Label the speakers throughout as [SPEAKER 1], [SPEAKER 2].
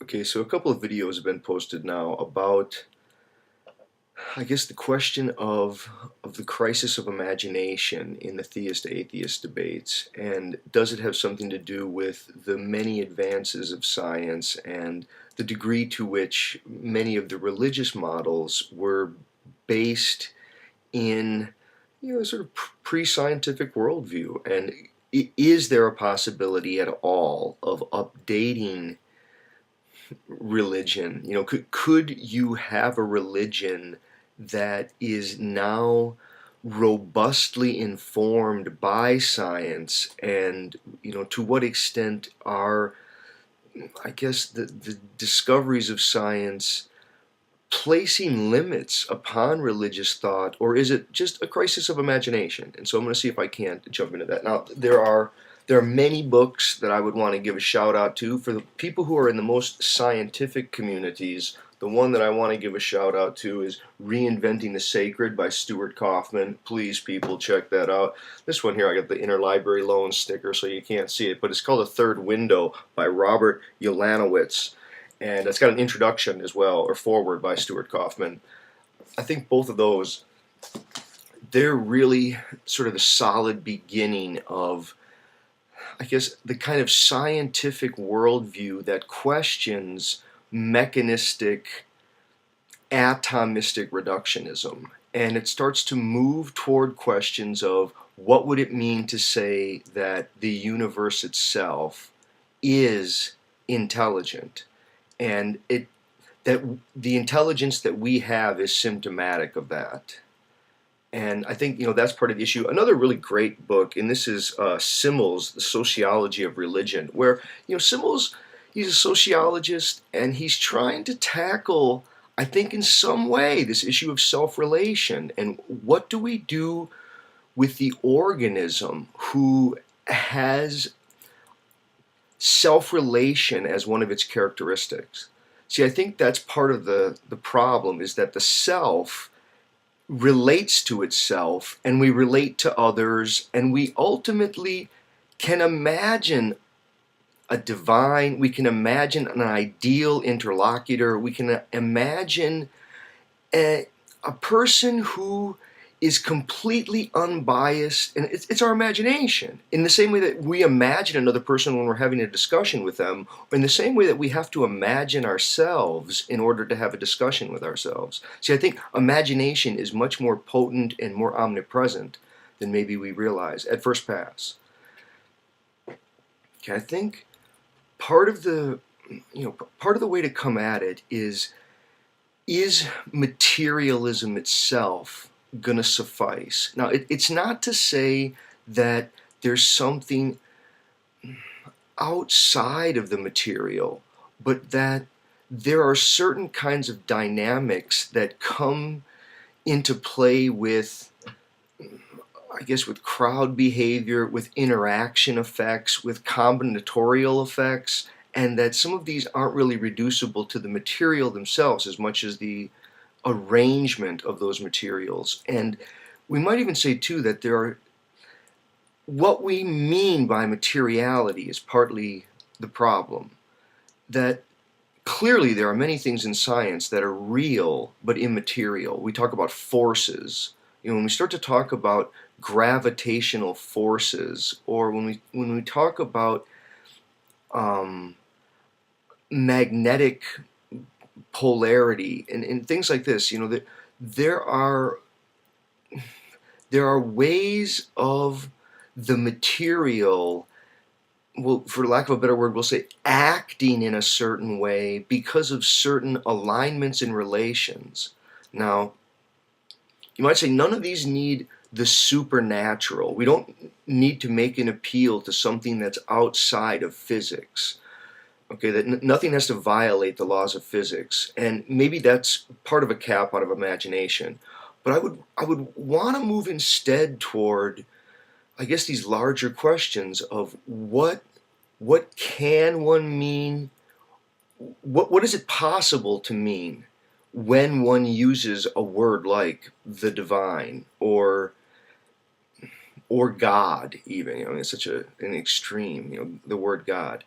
[SPEAKER 1] Okay, so a couple of videos have been posted now about, I guess, the question of the crisis of imagination in the theist-atheist debates, and does it have something to do with the many advances of science and the degree to which many of the religious models were based in, sort of pre-scientific worldview, and is there a possibility at all of updating religion? Could you have a religion that is now robustly informed by science? And to what extent are, I guess, the discoveries of science placing limits upon religious thought, or is it just a crisis of imagination? And so I'm going to see if I can jump into that. Now, there are many books that I would want to give a shout out to for the people who are in the most scientific communities. The one that I want to give a shout out to is Reinventing the Sacred by Stuart Kaufman. Please, people, check that out. This one here, I got the interlibrary loan sticker, so you can't see it, but it's called A Third Window by Robert Jolanowitz. And it's got an introduction as well, or foreword by Stuart Kaufman. I think both of those, they're really sort of the solid beginning of, I guess, the kind of scientific worldview that questions mechanistic, atomistic reductionism. And it starts to move toward questions of what would it mean to say that the universe itself is intelligent, and that the intelligence that we have is symptomatic of that. And I think that's part of the issue. Another really great book, and this is Simmel's The Sociology of Religion, where Simmel's, he's a sociologist, and he's trying to tackle, I think, in some way, this issue of self-relation, and what do we do with the organism who has self-relation as one of its characteristics. See, I think that's part of the problem, is that the self relates to itself, and we relate to others, and we ultimately can imagine a divine, we can imagine an ideal interlocutor, we can imagine a person who is completely unbiased, and it's our imagination. In the same way that we imagine another person when we're having a discussion with them, or in the same way that we have to imagine ourselves in order to have a discussion with ourselves. See, I think imagination is much more potent and more omnipresent than maybe we realize at first pass. Okay, I think part of the way to come at it is materialism itself going to suffice? Now, it's not to say that there's something outside of the material, but that there are certain kinds of dynamics that come into play with, I guess, with crowd behavior, with interaction effects, with combinatorial effects, and that some of these aren't really reducible to the material themselves as much as the arrangement of those materials. And we might even say too that there are, what we mean by materiality is partly the problem. That clearly there are many things in science that are real but immaterial. We talk about forces. When we start to talk about gravitational forces, or when we talk about magnetic polarity and things like this, that there are ways of the material, well, for lack of a better word, we'll say acting in a certain way because of certain alignments and relations. Now, you might say none of these need the supernatural. We don't need to make an appeal to something that's outside of physics. Okay, that nothing has to violate the laws of physics, and maybe that's part of a cap out of imagination. But I would want to move instead toward, I guess, these larger questions of what can one mean, what is it possible to mean when one uses a word like the divine or God, even. It's such an extreme, the word God.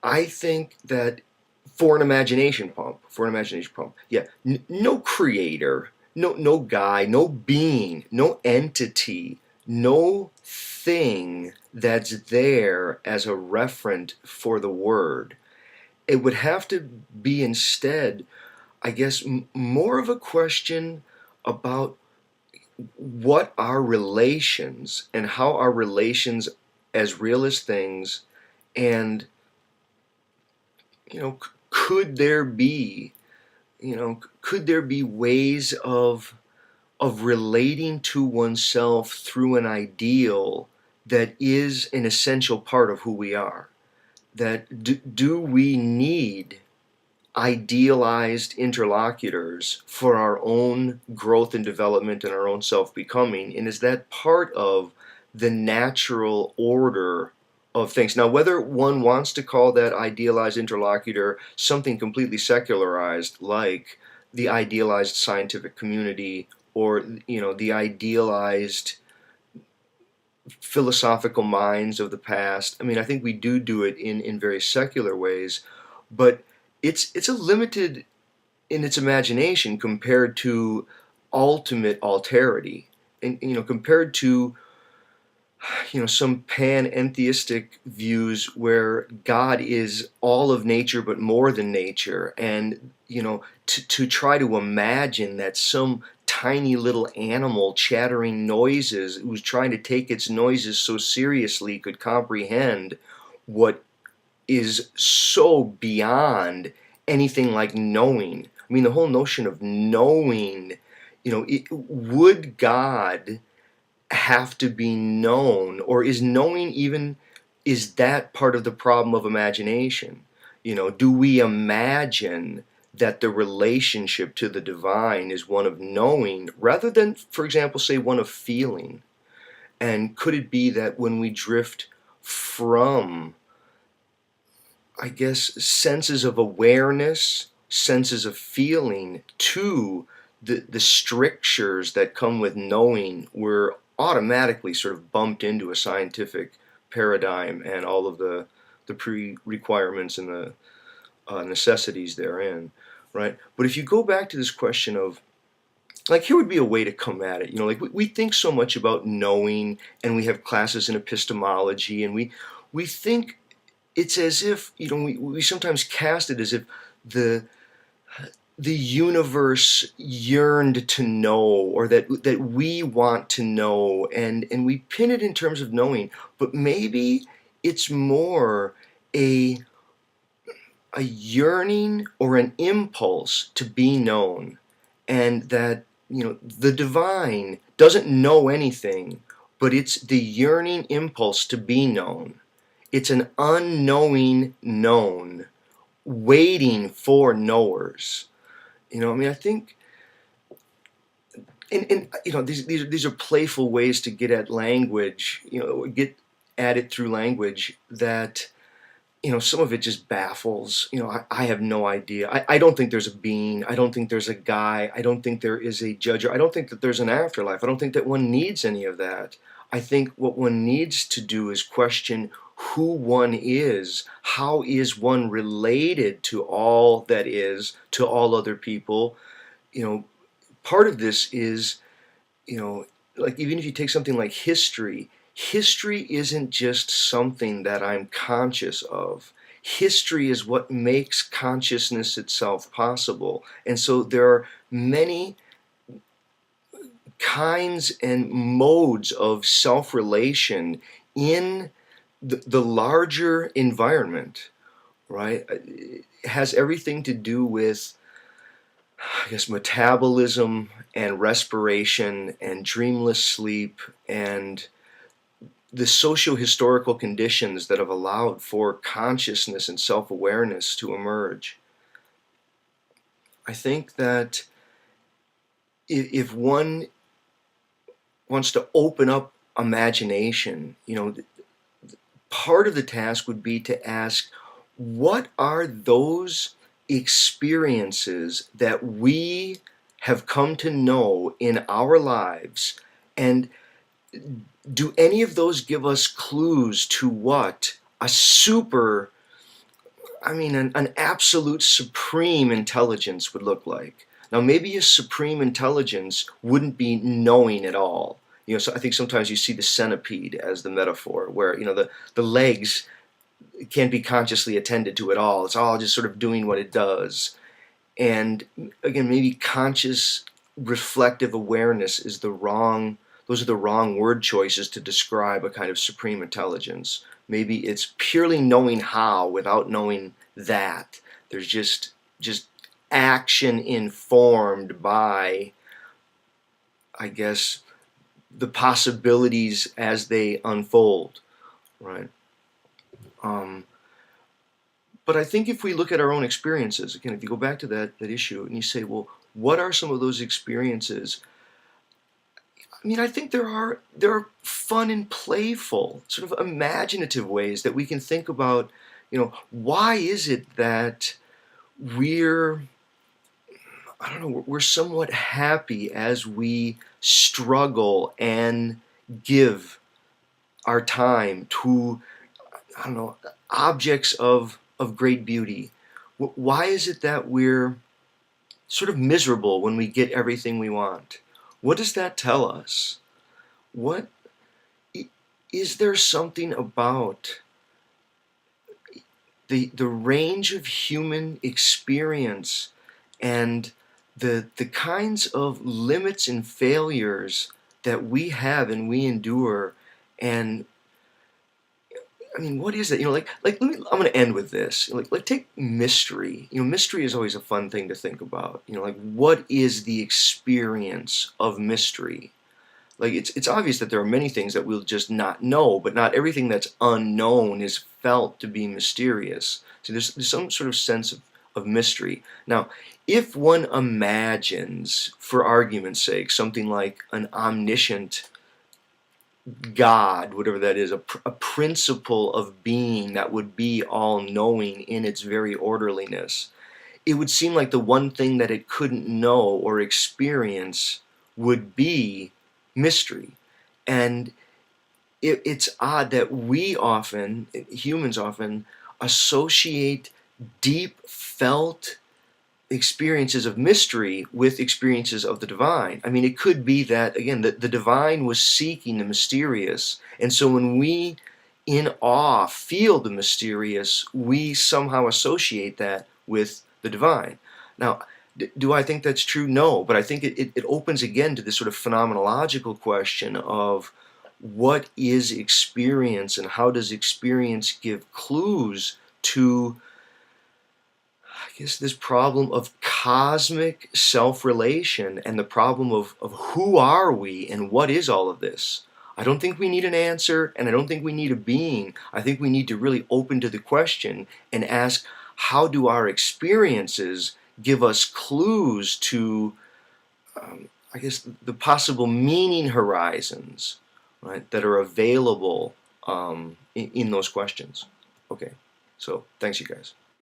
[SPEAKER 1] I think that for an imagination pump, yeah, no creator, no guy, no being, no entity, no thing that's there as a referent for the word. It would have to be instead, I guess, more of a question about what our relations and how our relations as real as things, and could there be could there be ways of relating to oneself through an ideal that is an essential part of who we are? That do we need idealized interlocutors for our own growth and development and our own self-becoming? And is that part of the natural order of things? Now, whether one wants to call that idealized interlocutor something completely secularized, like the idealized scientific community, or the idealized philosophical minds of the past. I mean, I think we do it in very secular ways, but it's a limited in its imagination compared to ultimate alterity, and compared to some pantheistic views where God is all of nature but more than nature, and to try to imagine that some tiny little animal chattering noises, who's trying to take its noises so seriously, could comprehend what is so beyond anything like knowing. I mean, the whole notion of knowing, would God have to be known, or is knowing even, is that part of the problem of imagination? Do we imagine that the relationship to the divine is one of knowing rather than, for example, say one of feeling? And could it be that when we drift from, I guess, senses of awareness, senses of feeling, to the strictures that come with knowing, we're automatically sort of bumped into a scientific paradigm and all of the pre-requirements and the necessities therein, right? But if you go back to this question of, like, here would be a way to come at it. Like we think so much about knowing, and we have classes in epistemology, and we think it's as if, we sometimes cast it as if the universe yearned to know, or that we want to know, and we pin it in terms of knowing. But maybe it's more a yearning or an impulse to be known, and that the divine doesn't know anything, but it's the yearning impulse to be known. It's an unknowing known, waiting for knowers. I mean, I think, and these are playful ways to get at language. Get at it through language that, some of it just baffles. I have no idea. I don't think there's a being. I don't think there's a guy. I don't think there is a judge. I don't think that there's an afterlife. I don't think that one needs any of that. I think what one needs to do is question who one is. How is one related to all that is, to all other people? Part of this is, like, even if you take something like history, history isn't just something that I'm conscious of. History is what makes consciousness itself possible. And so there are many kinds and modes of self-relation in the larger environment, right? It has everything to do with, I guess, metabolism and respiration and dreamless sleep and the socio-historical conditions that have allowed for consciousness and self-awareness to emerge. I think that if one wants to open up imagination, part of the task would be to ask, what are those experiences that we have come to know in our lives, and do any of those give us clues to what a super I mean, an absolute supreme intelligence would look like. Now, maybe a supreme intelligence wouldn't be knowing at all. So I think sometimes you see the centipede as the metaphor, where the legs can't be consciously attended to at all. It's all just sort of doing what it does. And again, maybe conscious reflective awareness is the wrong, those are the wrong word choices to describe a kind of supreme intelligence. Maybe it's purely knowing how without knowing that. There's just action informed by, I guess, the possibilities as they unfold, right? But I think if we look at our own experiences, again, if you go back to that issue and you say, well, what are some of those experiences? I mean, I think there are fun and playful, sort of imaginative ways that we can think about, why is it that we're, I don't know, we're somewhat happy as we struggle and give our time to, I don't know, objects of great beauty. Why is it that we're sort of miserable when we get everything we want? What does that tell us? What is there something about the range of human experience and the kinds of limits and failures that we have and we endure? And I mean, what is it? I'm going to end with this. Like take mystery. Mystery is always a fun thing to think about. Like what is the experience of mystery? Like it's obvious that there are many things that we'll just not know, but not everything that's unknown is felt to be mysterious. So there's some sort of sense of mystery. Now, if one imagines, for argument's sake, something like an omniscient God, whatever that is, a principle of being that would be all-knowing in its very orderliness, it would seem like the one thing that it couldn't know or experience would be mystery. And it's odd that humans often associate deep felt experiences of mystery with experiences of the divine. I mean, it could be that, again, the divine was seeking the mysterious. And so when we, in awe, feel the mysterious, we somehow associate that with the divine. Now, do I think that's true? No, but I think it opens again to this sort of phenomenological question of what is experience and how does experience give clues to, I guess, this problem of cosmic self-relation and the problem of who are we and what is all of this. I don't think we need an answer, and I don't think we need a being. I think we need to really open to the question and ask, how do our experiences give us clues to, I guess, the possible meaning horizons, right, that are available in those questions. Okay, so thanks, you guys.